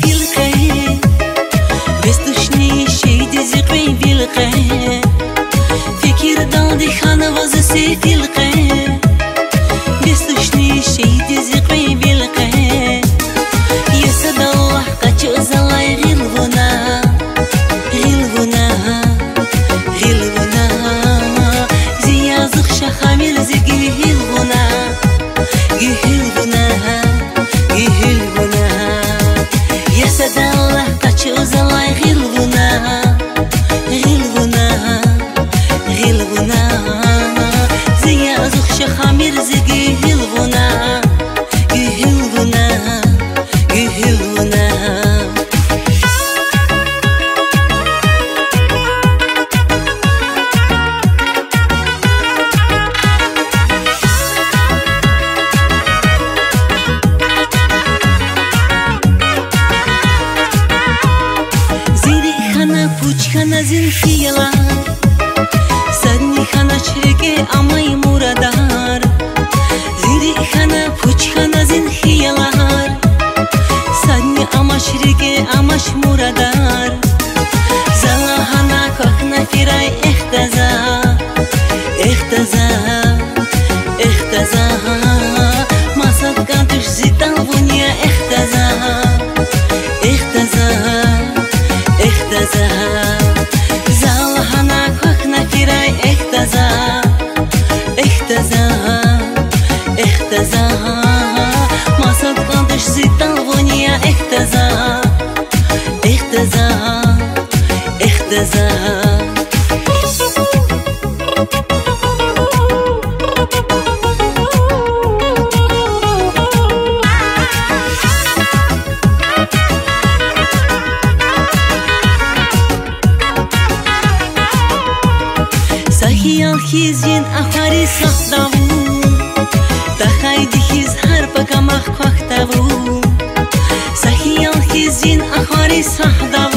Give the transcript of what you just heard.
في القاع بستشني شي دزقي في القاع فكر ضادي خانا وزسي في القاع بستشني شي دزقي في القاع يا سد الله قد الله غلبنا غلبنا غلبنا زيازق شخامل زقي غلبنا غلبنا غلبنا يا سد الله قد الله غلبنا غلبنا غلبنا زيازق شخامل زقي غلبنا غلبنا غلبنا Puçkana zilfiyalar Sadni khana çirge amay muradar Ziri khana puçkana zilfiyalar Sadni ama çirge amaş muradar Zala hana kakna firay ehtaza Ehtaza Ehtaza Masad kantuş zitan vunya ehtaza Ehtaza Ehtaza Zala hana kakna firay ehtaza Ehtaza Ehtaza Masad kantuş zitan vunya ehtaza Ehtaza Ehtaza Sahiyal hizin ahari sahdavu Tahaydi hiz harpa kamak kwaktavu Sahiyal hizin ahari sahdavu